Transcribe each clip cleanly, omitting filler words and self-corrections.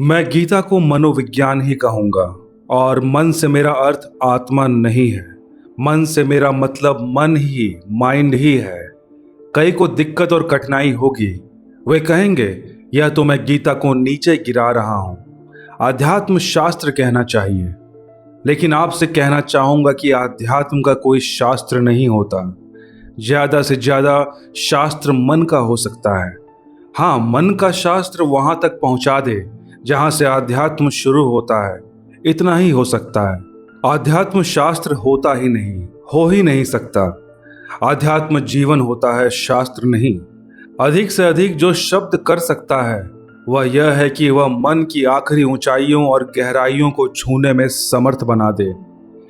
मैं गीता को मनोविज्ञान ही कहूंगा। और मन से मेरा अर्थ आत्मा नहीं है। मन से मेरा मतलब मन ही, माइंड ही है। कई को दिक्कत और कठिनाई होगी। वे कहेंगे यह तो मैं गीता को नीचे गिरा रहा हूं, आध्यात्म शास्त्र कहना चाहिए। लेकिन आपसे कहना चाहूंगा कि आध्यात्म का कोई शास्त्र नहीं होता। ज्यादा से ज्यादा शास्त्र मन का हो सकता है। हाँ, मन का शास्त्र वहां तक पहुंचा दे जहां से आध्यात्म शुरू होता है, इतना ही हो सकता है। आध्यात्म शास्त्र होता ही नहीं, हो ही नहीं सकता। आध्यात्म जीवन होता है, शास्त्र नहीं। अधिक से अधिक जो शब्द कर सकता है वह यह है कि वह मन की आखिरी ऊंचाइयों और गहराइयों को छूने में समर्थ बना दे।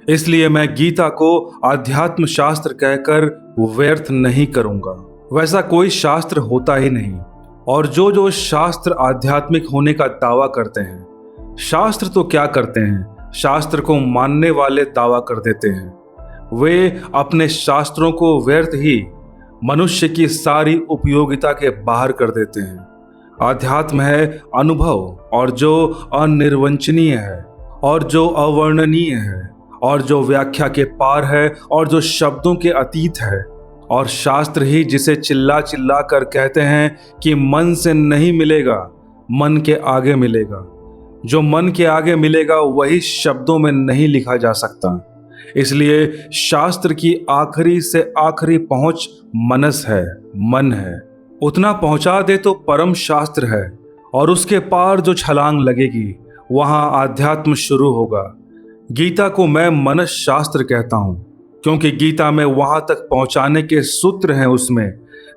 इसलिए मैं गीता को आध्यात्म शास्त्र कहकर व्यर्थ नहीं करूंगा। वैसा कोई शास्त्र होता ही नहीं। और जो शास्त्र आध्यात्मिक होने का दावा करते हैं, शास्त्र तो क्या करते हैं, शास्त्र को मानने वाले दावा कर देते हैं। वे अपने शास्त्रों को व्यर्थ ही मनुष्य की सारी उपयोगिता के बाहर कर देते हैं। आध्यात्म है अनुभव, और जो अनिर्वचनीय है, और जो अवर्णनीय है, और जो व्याख्या के पार है, और जो शब्दों के अतीत है। और शास्त्र ही जिसे चिल्ला चिल्ला कर कहते हैं कि मन से नहीं मिलेगा, मन के आगे मिलेगा। जो मन के आगे मिलेगा वही शब्दों में नहीं लिखा जा सकता। इसलिए शास्त्र की आखिरी से आखिरी पहुंच मनस है, मन है। उतना पहुंचा दे तो परम शास्त्र है, और उसके पार जो छलांग लगेगी वहां आध्यात्म शुरू होगा। गीता को मैं मनस शास्त्र कहता हूं, क्योंकि गीता में वहां तक पहुंचाने के सूत्र हैं उसमें,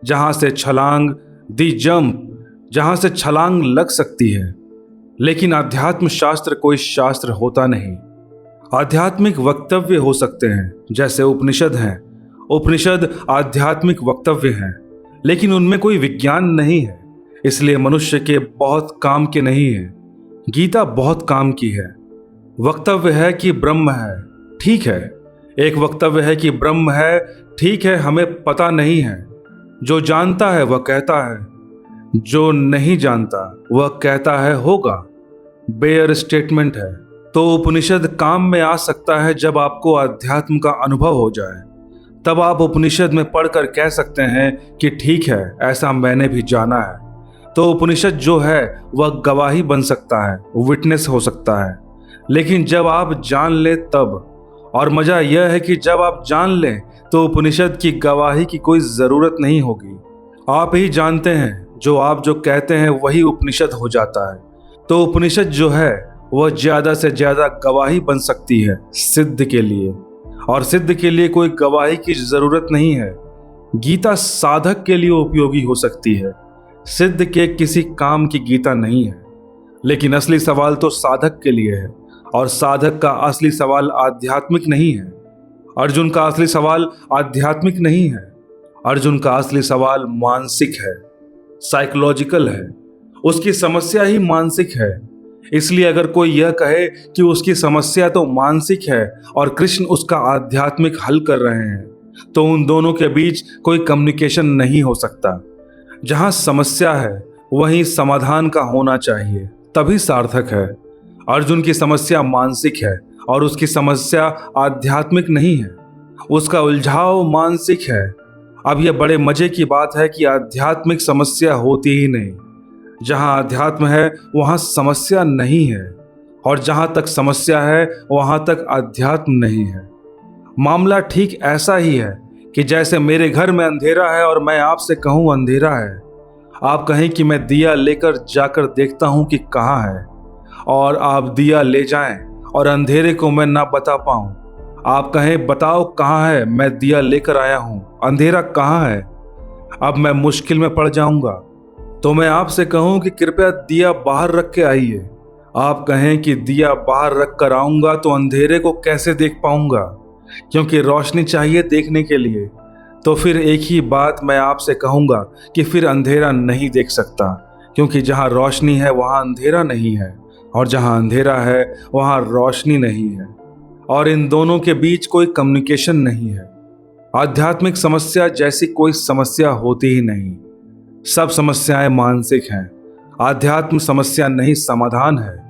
जहां से छलांग, दी जंप, जहां से छलांग लग सकती है। लेकिन आध्यात्म शास्त्र कोई शास्त्र होता नहीं। आध्यात्मिक वक्तव्य हो सकते हैं, जैसे उपनिषद हैं। उपनिषद आध्यात्मिक वक्तव्य हैं, लेकिन उनमें कोई विज्ञान नहीं है, इसलिए मनुष्य के बहुत काम के नहीं है। गीता बहुत काम की है। वक्तव्य है कि ब्रह्म है, ठीक है। एक वक्तव्य है कि ब्रह्म है, ठीक है, हमें पता नहीं है। जो जानता है वह कहता है, जो नहीं जानता वह कहता है होगा। बेयर स्टेटमेंट है। तो उपनिषद काम में आ सकता है जब आपको अध्यात्म का अनुभव हो जाए। तब आप उपनिषद में पढ़कर कह सकते हैं कि ठीक है, ऐसा मैंने भी जाना है। तो उपनिषद जो है वह गवाही बन सकता है, विटनेस हो सकता है। लेकिन जब आप जान ले तब, और मजा यह है कि जब आप जान लें तो उपनिषद की गवाही की कोई जरूरत नहीं होगी। आप ही जानते हैं, जो आप जो कहते हैं वही उपनिषद हो जाता है। तो उपनिषद जो है वह ज्यादा से ज्यादा गवाही बन सकती है सिद्ध के लिए, और सिद्ध के लिए कोई गवाही की जरूरत नहीं है। गीता साधक के लिए उपयोगी हो सकती है, सिद्ध के किसी काम की गीता नहीं है। लेकिन असली सवाल तो साधक के लिए है, और साधक का असली सवाल आध्यात्मिक नहीं है। अर्जुन का असली सवाल आध्यात्मिक नहीं है। अर्जुन का असली सवाल मानसिक है, साइकोलॉजिकल है। उसकी समस्या ही मानसिक है। इसलिए अगर कोई यह कहे कि उसकी समस्या तो मानसिक है और कृष्ण उसका आध्यात्मिक हल कर रहे हैं, तो उन दोनों के बीच कोई कम्युनिकेशन नहीं हो सकता। जहां समस्या है वहीं समाधान का होना चाहिए, तभी सार्थक है। अर्जुन की समस्या मानसिक है और उसकी समस्या आध्यात्मिक नहीं है। उसका उलझाव मानसिक है। अब यह बड़े मजे की बात है कि आध्यात्मिक समस्या होती ही नहीं। जहां अध्यात्म है वहां समस्या नहीं है, और जहां तक समस्या है वहां तक अध्यात्म नहीं है। मामला ठीक ऐसा ही है कि जैसे मेरे घर में अंधेरा है और मैं आपसे कहूं अंधेरा है। आप कहें कि मैं दिया लेकर जाकर देखता हूं कि कहाँ है, और आप दिया ले जाएं और अंधेरे को मैं ना बता पाऊं। आप कहें बताओ कहाँ है, मैं दिया लेकर आया हूं, अंधेरा कहाँ है। अब मैं मुश्किल में पड़ जाऊंगा। तो मैं आपसे कहूं कि कृपया दिया बाहर रख के आइए। आप कहें कि दिया बाहर रख कर आऊंगा तो अंधेरे को कैसे देख पाऊंगा, क्योंकि रोशनी चाहिए देखने के लिए। तो फिर एक ही बात मैं आपसे कहूंगा कि फिर अंधेरा नहीं देख सकता, क्योंकि जहां रोशनी है वहां अंधेरा नहीं है, और जहां अंधेरा है वहां रोशनी नहीं है। और इन दोनों के बीच कोई कम्युनिकेशन नहीं है। आध्यात्मिक समस्या जैसी कोई समस्या होती ही नहीं। सब समस्याएं मानसिक हैं। आध्यात्म समस्या नहीं, समाधान है।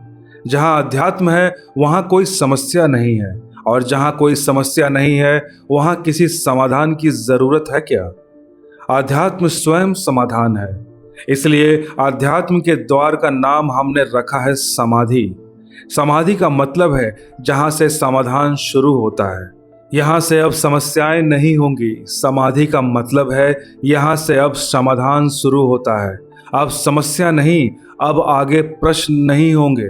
जहाँ अध्यात्म है वहाँ कोई समस्या नहीं है, और जहाँ कोई समस्या नहीं है वहाँ किसी समाधान की जरूरत है क्या? आध्यात्म स्वयं समाधान है। इसलिए आध्यात्म के द्वार का नाम हमने रखा है समाधि। समाधि का मतलब है जहाँ से समाधान शुरू होता है। यहाँ से अब समस्याएं नहीं होंगी। समाधि का मतलब है यहाँ से अब समाधान शुरू होता है। अब समस्या नहीं, अब आगे प्रश्न नहीं होंगे।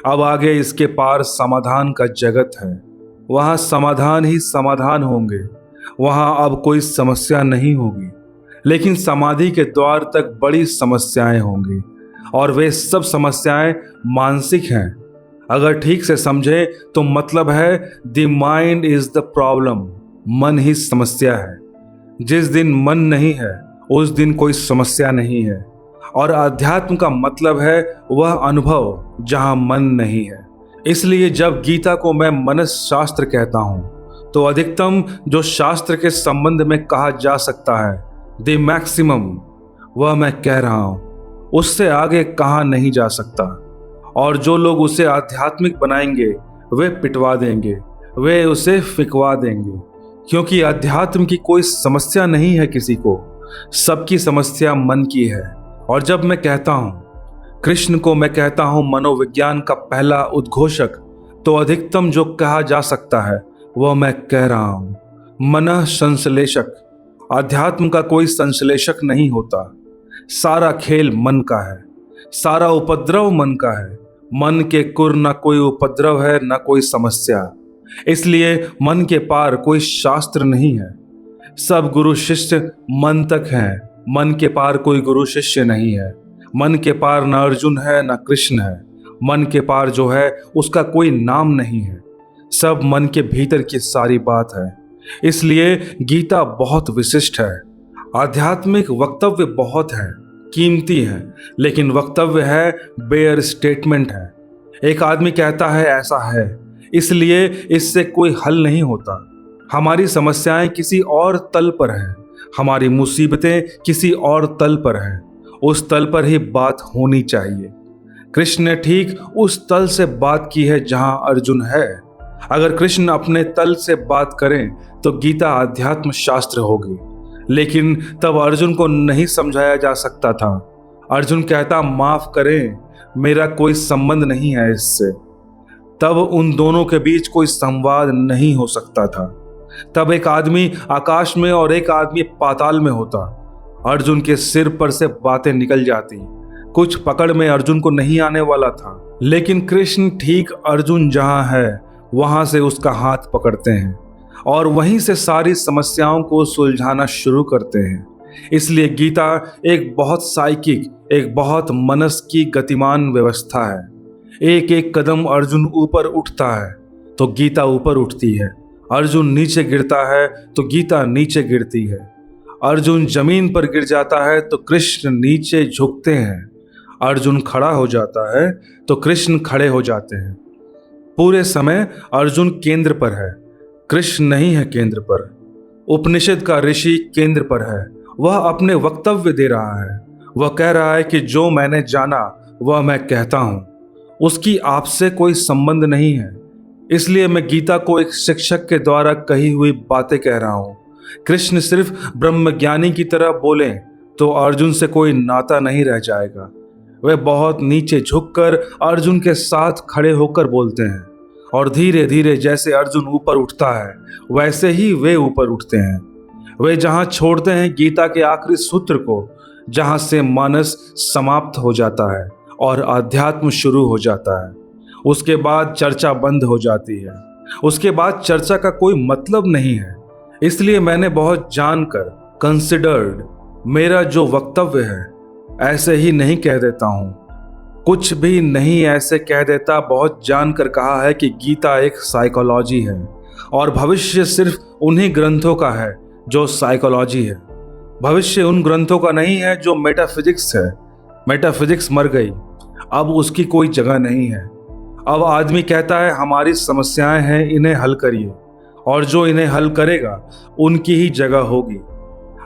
अब आगे इसके पार समाधान का जगत है। वहाँ समाधान ही समाधान होंगे। वहाँ अब कोई समस्या नहीं होगी। लेकिन समाधि के द्वार तक बड़ी समस्याएं होंगी, और वे सब समस्याएं मानसिक हैं। अगर ठीक से समझे तो मतलब है the mind is the problem. मन ही समस्या है। जिस दिन मन नहीं है उस दिन कोई समस्या नहीं है। और अध्यात्म का मतलब है वह अनुभव जहां मन नहीं है। इसलिए जब गीता को मैं मनस शास्त्र कहता हूं तो अधिकतम जो शास्त्र के संबंध में कहा जा सकता है, द मैक्सिमम, वह मैं कह रहा हूं। उससे आगे कहा नहीं जा सकता। और जो लोग उसे आध्यात्मिक बनाएंगे वे पिटवा देंगे, वे उसे फिकवा देंगे। क्योंकि अध्यात्म की कोई समस्या नहीं है किसी को। सबकी समस्या मन की है। और जब मैं कहता हूं कृष्ण को मैं कहता हूं मनोविज्ञान का पहला उद्घोषक, तो अधिकतम जो कहा जा सकता है वह मैं कह रहा हूं मनः संश्लेषक। अध्यात्म का कोई संश्लेषक नहीं होता। सारा खेल मन का है। सारा उपद्रव मन का है। मन के कुर न कोई उपद्रव है न कोई समस्या। इसलिए मन के पार कोई शास्त्र नहीं है। सब गुरु शिष्य मन तक हैं। मन के पार कोई गुरु शिष्य नहीं है। मन के पार न अर्जुन है न कृष्ण है। मन के पार जो है उसका कोई नाम नहीं है। सब मन के भीतर की सारी बात है। इसलिए गीता बहुत विशिष्ट है। आध्यात्मिक वक्तव्य बहुत है, कीमती है, लेकिन वक्तव्य है, बेयर स्टेटमेंट है। एक आदमी कहता है ऐसा है, इसलिए इससे कोई हल नहीं होता। हमारी समस्याएं किसी और तल पर हैं। हमारी मुसीबतें किसी और तल पर हैं। उस तल पर ही बात होनी चाहिए। कृष्ण ने ठीक उस तल से बात की है जहां अर्जुन है। अगर कृष्ण अपने तल से बात करें तो गीता अध्यात्म शास्त्र होगी। लेकिन तब अर्जुन को नहीं समझाया जा सकता था। अर्जुन कहता माफ करें, मेरा कोई संबंध नहीं है इससे। तब उन दोनों के बीच कोई संवाद नहीं हो सकता था। तब एक आदमी आकाश में और एक आदमी पाताल में होता। अर्जुन के सिर पर से बातें निकल जाती। कुछ पकड़ में अर्जुन को नहीं आने वाला था। लेकिन कृष्ण ठीक अर्जुन जहां है वहां से उसका हाथ पकड़ते हैं और वहीं से सारी समस्याओं को सुलझाना शुरू करते हैं। इसलिए गीता एक बहुत साइकिक, एक बहुत मनस की गतिमान व्यवस्था है। एक एक कदम अर्जुन ऊपर उठता है तो गीता ऊपर उठती है। अर्जुन नीचे गिरता है तो गीता नीचे गिरती है। अर्जुन जमीन पर गिर जाता है तो कृष्ण नीचे झुकते हैं। अर्जुन खड़ा हो जाता है तो कृष्ण खड़े हो जाते हैं। पूरे समय अर्जुन केंद्र पर है, कृष्ण नहीं है केंद्र पर। उपनिषद का ऋषि केंद्र पर है। वह अपने वक्तव्य दे रहा है। वह कह रहा है कि जो मैंने जाना वह मैं कहता हूं। उसकी आपसे कोई संबंध नहीं है। इसलिए मैं गीता को एक शिक्षक के द्वारा कही हुई बातें कह रहा हूं। कृष्ण सिर्फ ब्रह्मज्ञानी की तरह बोले तो अर्जुन से कोई नाता नहीं रह जाएगा। वे बहुत नीचे झुककर अर्जुन के साथ खड़े होकर बोलते हैं और धीरे धीरे जैसे अर्जुन ऊपर उठता है वैसे ही वे ऊपर उठते हैं। वे जहां छोड़ते हैं गीता के आखिरी सूत्र को, जहां से मानस समाप्त हो जाता है और अध्यात्म शुरू हो जाता है। उसके बाद चर्चा बंद हो जाती है। उसके बाद चर्चा का कोई मतलब नहीं है। इसलिए मैंने बहुत जानकर कंसिडर्ड मेरा जो वक्तव्य है ऐसे ही नहीं कह देता हूं। कुछ भी नहीं ऐसे कह देता। बहुत जानकर कहा है कि गीता एक साइकोलॉजी है और भविष्य सिर्फ उन्हीं ग्रंथों का है जो साइकोलॉजी है। भविष्य उन ग्रंथों का नहीं है जो मेटाफिजिक्स है। मेटाफिजिक्स मर गई, अब उसकी कोई जगह नहीं है। अब आदमी कहता है हमारी समस्याएं हैं, इन्हें हल करिए, और जो इन्हें हल करेगा उनकी ही जगह होगी।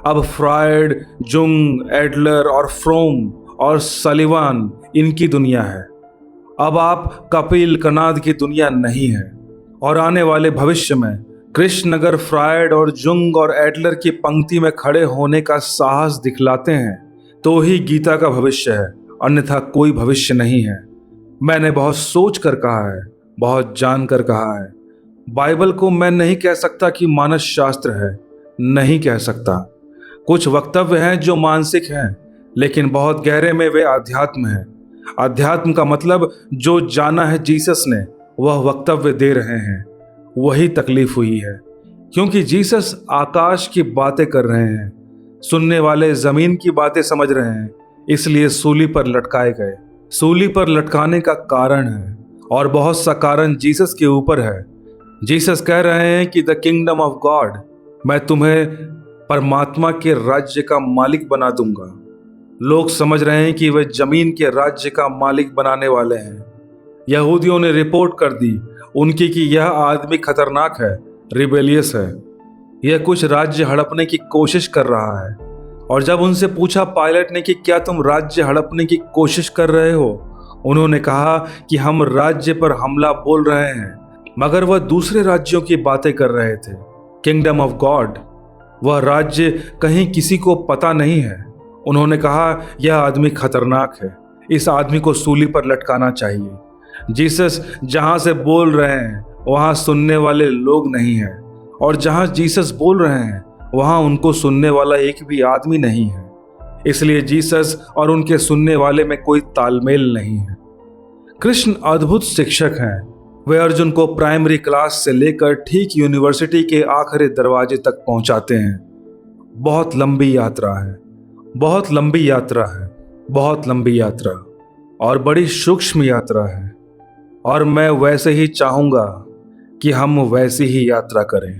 अब फ्रायड, जुंग, एडलर और फ्रोम और सलीवान इनकी दुनिया है। अब आप कपिल कनाद की दुनिया नहीं है। और आने वाले भविष्य में कृष्ण अगर फ्रायड और जुंग और एडलर की पंक्ति में खड़े होने का साहस दिखलाते हैं तो ही गीता का भविष्य है, अन्यथा कोई भविष्य नहीं है। मैंने बहुत सोच कर कहा है, बहुत जान कर कहा है। बाइबल को मैं नहीं कह सकता कि मानस शास्त्र है, नहीं कह सकता। कुछ वक्तव्य हैं जो मानसिक हैं, लेकिन बहुत गहरे में वे आध्यात्म हैं। अध्यात्म का मतलब जो जाना है जीसस ने, वह वक्तव्य दे रहे हैं। वही तकलीफ हुई है, क्योंकि जीसस आकाश की बातें कर रहे हैं, सुनने वाले जमीन की बातें समझ रहे हैं, इसलिए सूली पर लटकाए गए। सूली पर लटकाने का कारण है, और बहुत सा कारण जीसस के ऊपर है। जीसस कह रहे हैं कि द किंगडम ऑफ गॉड, मैं तुम्हें परमात्मा के राज्य का मालिक बना दूंगा। लोग समझ रहे हैं कि वे जमीन के राज्य का मालिक बनाने वाले हैं। यहूदियों ने रिपोर्ट कर दी उनकी कि यह आदमी खतरनाक है, रिबेलियस है, यह कुछ राज्य हड़पने की कोशिश कर रहा है। और जब उनसे पूछा पायलट ने कि क्या तुम राज्य हड़पने की कोशिश कर रहे हो, उन्होंने कहा कि हम राज्य पर हमला बोल रहे हैं, मगर वह दूसरे राज्यों की बातें कर रहे थे। किंगडम ऑफ गॉड, वह राज्य कहीं किसी को पता नहीं है। उन्होंने कहा यह आदमी खतरनाक है, इस आदमी को सूली पर लटकाना चाहिए। जीसस जहां से बोल रहे हैं वहां सुनने वाले लोग नहीं हैं, और जहां जीसस बोल रहे हैं वहां उनको सुनने वाला एक भी आदमी नहीं है। इसलिए जीसस और उनके सुनने वाले में कोई तालमेल नहीं है। कृष्ण अद्भुत शिक्षक हैं। वे अर्जुन को प्राइमरी क्लास से लेकर ठीक यूनिवर्सिटी के आखिरी दरवाजे तक पहुंचाते हैं। बहुत लंबी यात्रा है, बहुत लंबी यात्रा है, बहुत लंबी यात्रा, और बड़ी सूक्ष्म यात्रा है। और मैं वैसे ही चाहूंगा कि हम वैसी ही यात्रा करें।